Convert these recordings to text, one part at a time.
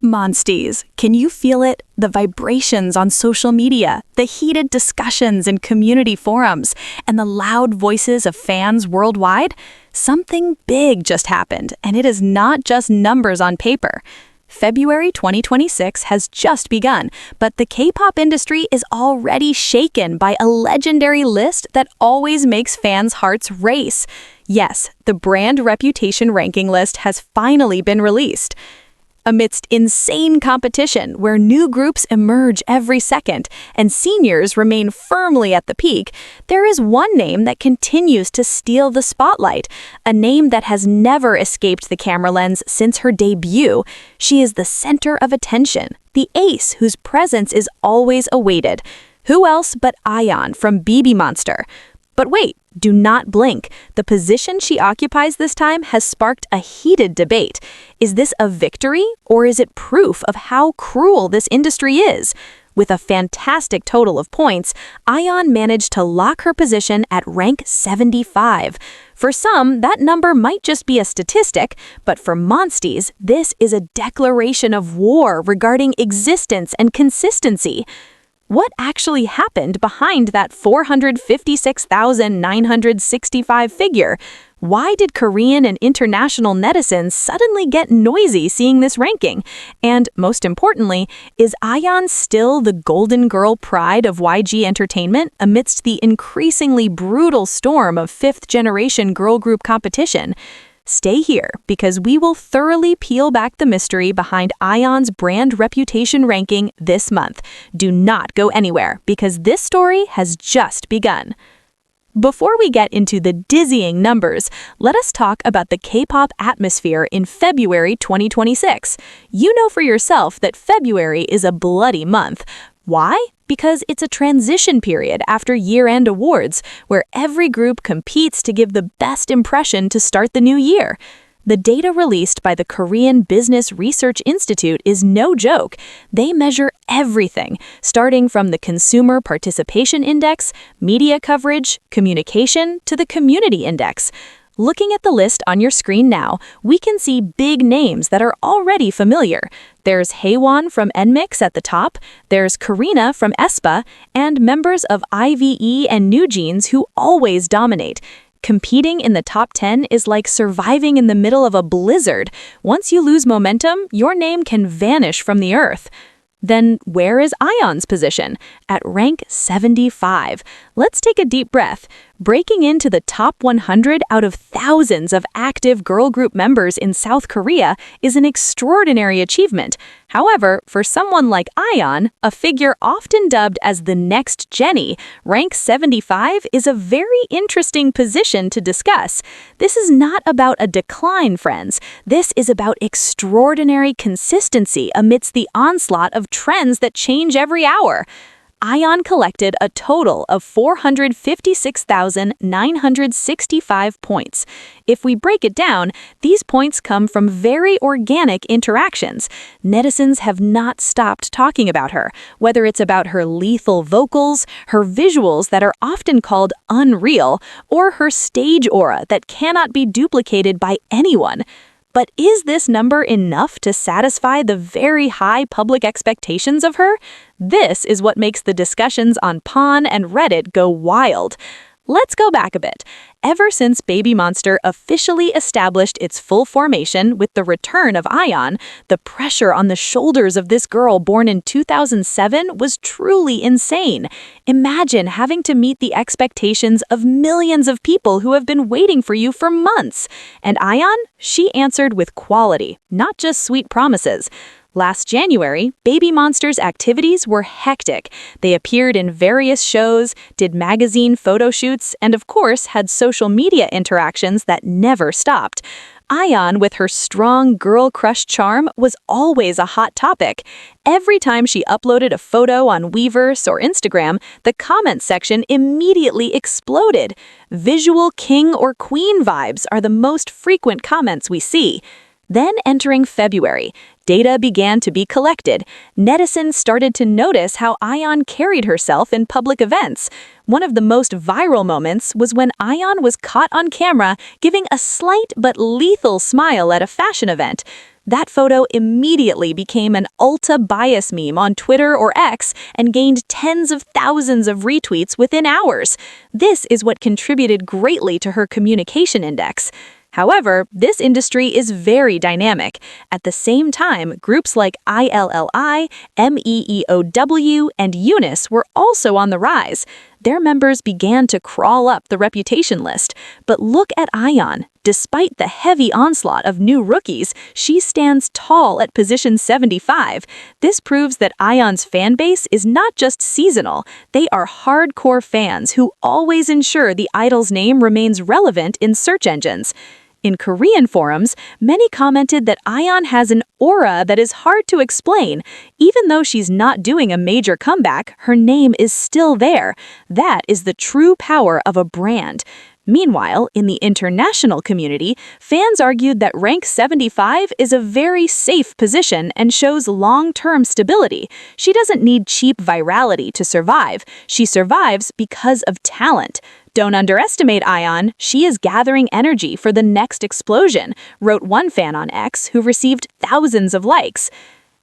Monsties, can you feel it? The vibrations on social media, the heated discussions in community forums, and the loud voices of fans worldwide? Something big just happened, and it is not just numbers on paper. February 2026 has just begun, but the K-pop industry is already shaken by a legendary list that always makes fans' hearts race. Yes, the brand reputation ranking list has finally been released. Amidst insane competition where new groups emerge every second and seniors remain firmly at the peak, there is one name that continues to steal the spotlight, a name that has never escaped the camera lens since her debut. She is the center of attention, the ace whose presence is always awaited. Who else but Ahyeon from BABYMONSTER? But wait, do not blink. The position she occupies this time has sparked a heated debate. Is this a victory, or is it proof of how cruel this industry is? With a fantastic total of points, Ahyeon managed to lock her position at rank 75. For some, that number might just be a statistic, but for Monsties, this is a declaration of war regarding existence and consistency. What actually happened behind that 456,965 figure? Why did Korean and international netizens suddenly get noisy seeing this ranking? And most importantly, is Ahyeon still the Golden Girl pride of YG Entertainment amidst the increasingly brutal storm of fifth-generation girl group competition? Stay here, because we will thoroughly peel back the mystery behind Ahyeon's brand reputation ranking this month. Do not go anywhere, because this story has just begun. Before we get into the dizzying numbers, let us talk about the K-pop atmosphere in February 2026. You know for yourself that February is a bloody month. Why? Because it's a transition period after year-end awards, where every group competes to give the best impression to start the new year. The data released by the Korean Business Research Institute is no joke. They measure everything, starting from the Consumer Participation Index, media coverage, communication, to the Community Index. Looking at the list on your screen now, we can see big names that are already familiar. There's Ahyeon from NMIXX at the top, there's Karina from aespa, and members of IVE and NewJeans who always dominate. Competing in the top 10 is like surviving in the middle of a blizzard. Once you lose momentum, your name can vanish from the earth. Then where is Ahyeon's position? At rank 75. Let's take a deep breath. Breaking into the top 100 out of thousands of active girl group members in South Korea is an extraordinary achievement. However, for someone like Ahyeon, a figure often dubbed as the next Jennie, rank 75 is a very interesting position to discuss. This is not about a decline, friends. This is about extraordinary consistency amidst the onslaught of trends that change every hour. Ahyeon collected a total of 456,965 points. If we break it down, these points come from very organic interactions. Netizens have not stopped talking about her, whether it's about her lethal vocals, her visuals that are often called unreal, or her stage aura that cannot be duplicated by anyone. But is this number enough to satisfy the very high public expectations of her? This is what makes the discussions on Pon and Reddit go wild. Let's go back a bit. Ever since BABYMONSTER officially established its full formation with the return of Ahyeon, the pressure on the shoulders of this girl born in 2007 was truly insane. Imagine having to meet the expectations of millions of people who have been waiting for you for months. And Ahyeon? She answered with quality, not just sweet promises. Last January, BABYMONSTER's activities were hectic. They appeared in various shows, did magazine photo shoots, and of course had social media interactions that never stopped. Ahyeon, with her strong girl crush charm, was always a hot topic. Every time she uploaded a photo on Weverse or Instagram, the comment section immediately exploded. Visual king or queen vibes are the most frequent comments we see. Then entering February, data began to be collected. Netizens started to notice how Ahyeon carried herself in public events. One of the most viral moments was when Ahyeon was caught on camera giving a slight but lethal smile at a fashion event. That photo immediately became an Ulta bias meme on Twitter or X and gained tens of thousands of retweets within hours. This is what contributed greatly to her communication index. However, this industry is very dynamic. At the same time, groups like ILLI, MEEOW, and Eunice were also on the rise. Their members began to crawl up the reputation list. But look at Ahyeon. Despite the heavy onslaught of new rookies, she stands tall at position 75. This proves that Ahyeon's fan base is not just seasonal. They are hardcore fans who always ensure the idol's name remains relevant in search engines. In Korean forums, many commented that Ahyeon has an aura that is hard to explain. Even though she's not doing a major comeback, her name is still there. That is the true power of a brand. Meanwhile, in the international community, fans argued that rank 75 is a very safe position and shows long-term stability. She doesn't need cheap virality to survive. She survives because of talent. Don't underestimate Ahyeon, she is gathering energy for the next explosion, wrote one fan on X who received thousands of likes.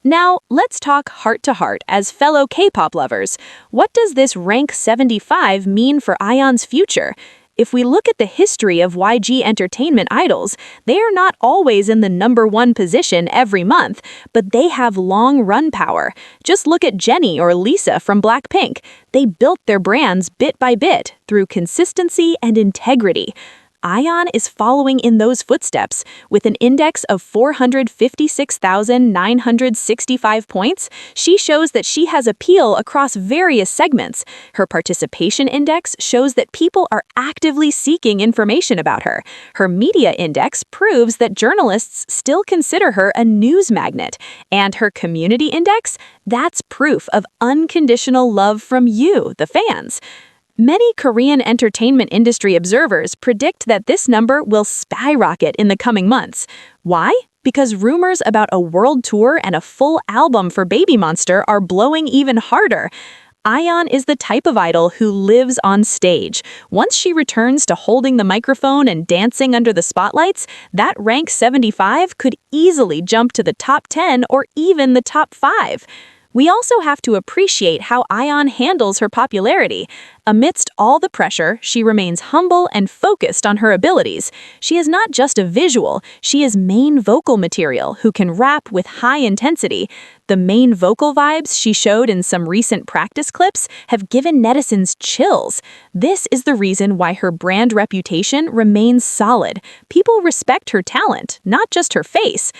Now, let's talk heart-to-heart as fellow K-pop lovers. What does this rank 75 mean for Ahyeon's future? If we look at the history of YG Entertainment idols, they are not always in the #1 position every month, but they have long run power. Just look at Jennie or Lisa from Blackpink. They built their brands bit by bit through consistency and integrity. Ahyeon is following in those footsteps. With an index of 456,965 points, she shows that she has appeal across various segments. Her participation index shows that people are actively seeking information about her. Her media index proves that journalists still consider her a news magnet. And her community index? That's proof of unconditional love from you, the fans. Many Korean entertainment industry observers predict that this number will skyrocket in the coming months. Why? Because rumors about a world tour and a full album for BABYMONSTER are blowing even harder. Ahyeon is the type of idol who lives on stage. Once she returns to holding the microphone and dancing under the spotlights, that rank 75 could easily jump to the top 10 or even the top 5. We also have to appreciate how Ahyeon handles her popularity. Amidst all the pressure, she remains humble and focused on her abilities. She is not just a visual, she is main vocal material who can rap with high intensity. The main vocal vibes she showed in some recent practice clips have given netizens chills. This is the reason why her brand reputation remains solid. People respect her talent, not just her face.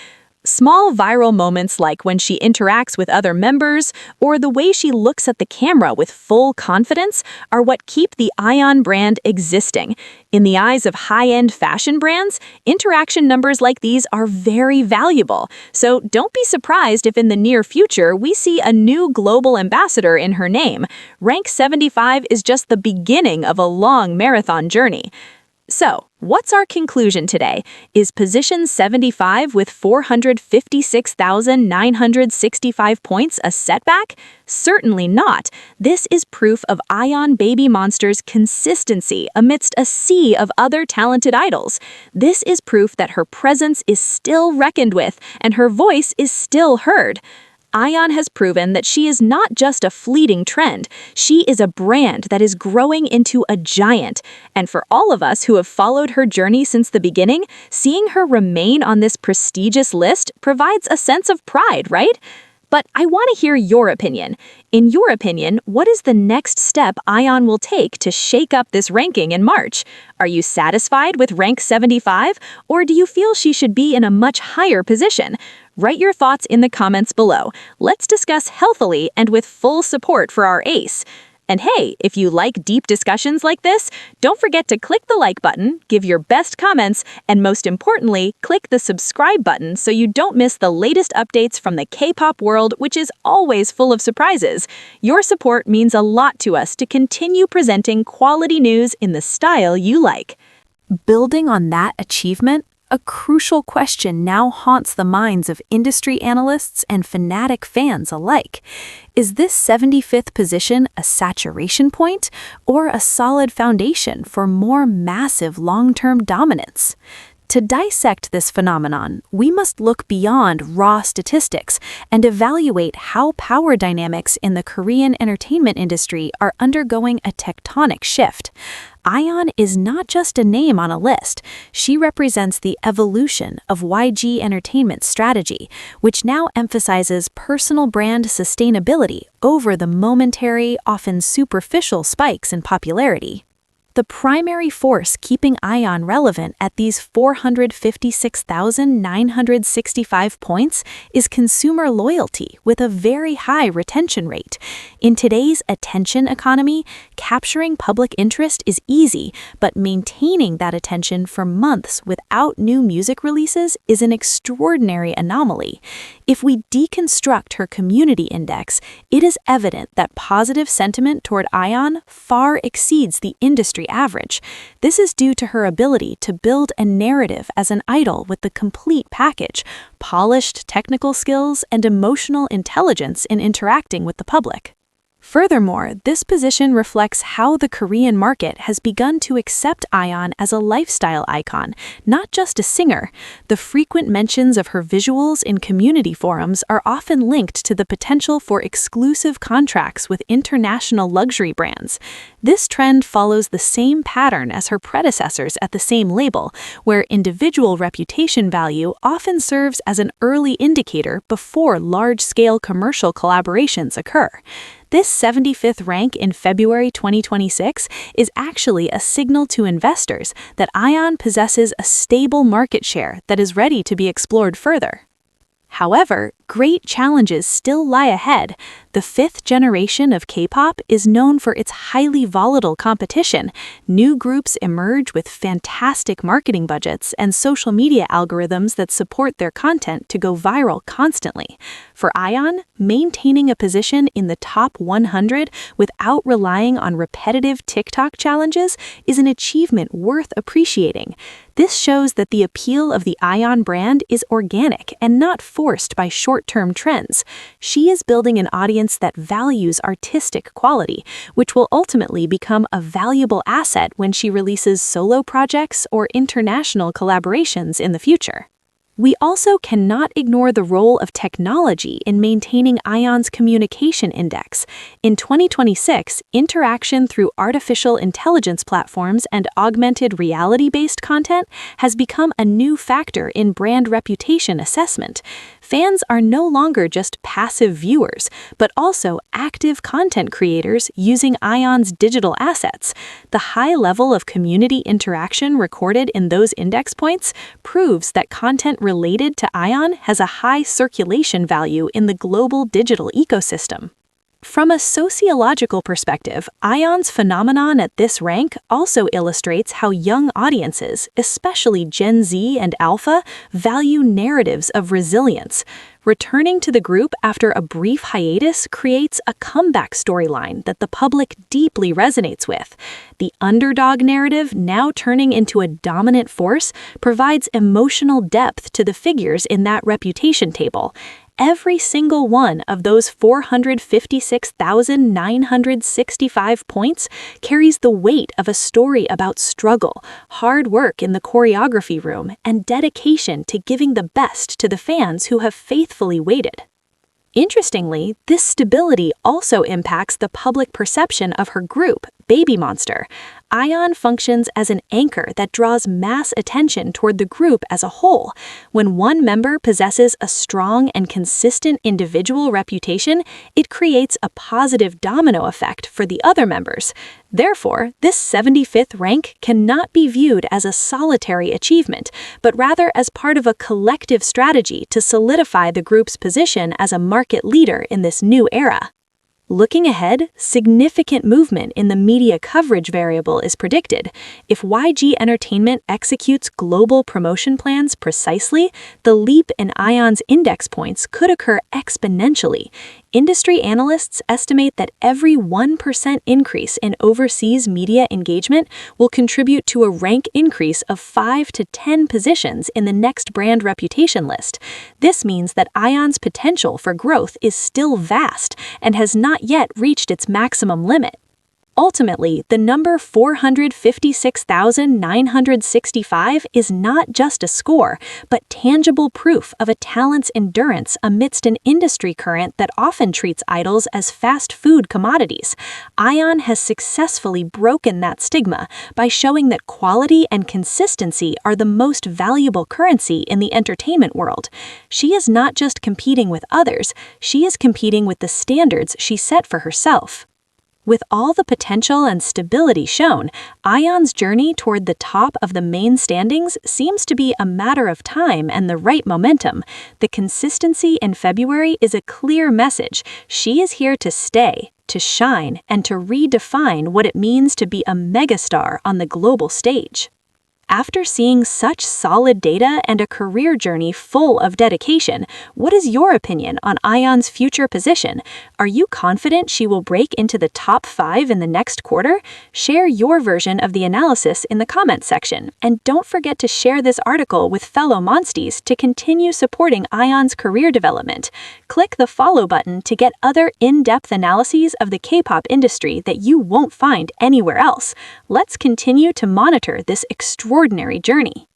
Small viral moments like when she interacts with other members or the way she looks at the camera with full confidence are what keep the Ahyeon brand existing. In the eyes of high-end fashion brands, interaction numbers like these are very valuable. So don't be surprised if in the near future we see a new global ambassador in her name. Rank 75 is just the beginning of a long marathon journey. So, what's our conclusion today? Is position 75 with 456,965 points a setback? Certainly not. This is proof of Ahyeon BABYMONSTER's consistency amidst a sea of other talented idols. This is proof that her presence is still reckoned with and her voice is still heard. Ahyeon has proven that she is not just a fleeting trend, she is a brand that is growing into a giant. And for all of us who have followed her journey since the beginning, seeing her remain on this prestigious list provides a sense of pride, right? But I want to hear your opinion. In your opinion, what is the next step Ahyeon will take to shake up this ranking in March? Are you satisfied with rank 75, or do you feel she should be in a much higher position? Write your thoughts in the comments below. Let's discuss healthily and with full support for our ace. And hey, if you like deep discussions like this, don't forget to click the like button, give your best comments, and most importantly, click the subscribe button so you don't miss the latest updates from the K-pop world, which is always full of surprises. Your support means a lot to us to continue presenting quality news in the style you like. Building on that achievement, a crucial question now haunts the minds of industry analysts and fanatic fans alike. Is this 75th position a saturation point or a solid foundation for more massive long-term dominance? To dissect this phenomenon, we must look beyond raw statistics and evaluate how power dynamics in the Korean entertainment industry are undergoing a tectonic shift. Ahyeon is not just a name on a list. She represents the evolution of YG Entertainment's strategy, which now emphasizes personal brand sustainability over the momentary, often superficial spikes in popularity. The primary force keeping Ahyeon relevant at these 456,965 points is consumer loyalty with a very high retention rate. In today's attention economy, capturing public interest is easy, but maintaining that attention for months without new music releases is an extraordinary anomaly. If we deconstruct her community index, it is evident that positive sentiment toward Ahyeon far exceeds the industry average. This is due to her ability to build a narrative as an idol with the complete package, polished technical skills, and emotional intelligence in interacting with the public. Furthermore, this position reflects how the Korean market has begun to accept Ahyeon as a lifestyle icon, not just a singer. The frequent mentions of her visuals in community forums are often linked to the potential for exclusive contracts with international luxury brands. This trend follows the same pattern as her predecessors at the same label, where individual reputation value often serves as an early indicator before large-scale commercial collaborations occur. This 75th rank in February 2026 is actually a signal to investors that Ahyeon possesses a stable market share that is ready to be explored further. However, great challenges still lie ahead. The fifth generation of K-pop is known for its highly volatile competition. New groups emerge with fantastic marketing budgets and social media algorithms that support their content to go viral constantly. For Ahyeon, maintaining a position in the top 100 without relying on repetitive TikTok challenges is an achievement worth appreciating. This shows that the appeal of the Ahyeon brand is organic and not forced by short-term trends. She is building an audience that values artistic quality, which will ultimately become a valuable asset when she releases solo projects or international collaborations in the future. We also cannot ignore the role of technology in maintaining Ahyeon's communication index. In 2026, interaction through artificial intelligence platforms and augmented reality-based content has become a new factor in brand reputation assessment. Fans are no longer just passive viewers, but also active content creators using Ahyeon's digital assets. The high level of community interaction recorded in those index points proves that content related to Ahyeon has a high circulation value in the global digital ecosystem. From a sociological perspective, Ahyeon's phenomenon at this rank also illustrates how young audiences, especially Gen Z and Alpha, value narratives of resilience. Returning to the group after a brief hiatus creates a comeback storyline that the public deeply resonates with. The underdog narrative, now turning into a dominant force, provides emotional depth to the figures in that reputation table. Every single one of those 456,965 points carries the weight of a story about struggle, hard work in the choreography room, and dedication to giving the best to the fans who have faithfully waited. Interestingly, this stability also impacts the public perception of her group, BABYMONSTER. Ahyeon functions as an anchor that draws mass attention toward the group as a whole. When one member possesses a strong and consistent individual reputation, it creates a positive domino effect for the other members. Therefore, this 75th rank cannot be viewed as a solitary achievement, but rather as part of a collective strategy to solidify the group's position as a market leader in this new era. Looking ahead, significant movement in the media coverage variable is predicted. If YG Entertainment executes global promotion plans precisely, the leap in Ahyeon's index points could occur exponentially. Industry analysts estimate that every 1% increase in overseas media engagement will contribute to a rank increase of 5 to 10 positions in the next brand reputation list. This means that Ahyeon's potential for growth is still vast and has not yet reached its maximum limit. Ultimately, the number 456,965 is not just a score, but tangible proof of a talent's endurance amidst an industry current that often treats idols as fast food commodities. Ahyeon has successfully broken that stigma by showing that quality and consistency are the most valuable currency in the entertainment world. She is not just competing with others, she is competing with the standards she set for herself. With all the potential and stability shown, Ahyeon's journey toward the top of the main standings seems to be a matter of time and the right momentum. The consistency in February is a clear message. She is here to stay, to shine, and to redefine what it means to be a megastar on the global stage. After seeing such solid data and a career journey full of dedication, what is your opinion on Ahyeon's future position? Are you confident she will break into the top 5 in the next quarter? Share your version of the analysis in the comments section, and don't forget to share this article with fellow Monsties to continue supporting Ahyeon's career development. Click the follow button to get other in-depth analyses of the K-pop industry that you won't find anywhere else. Let's continue to monitor this extraordinary journey.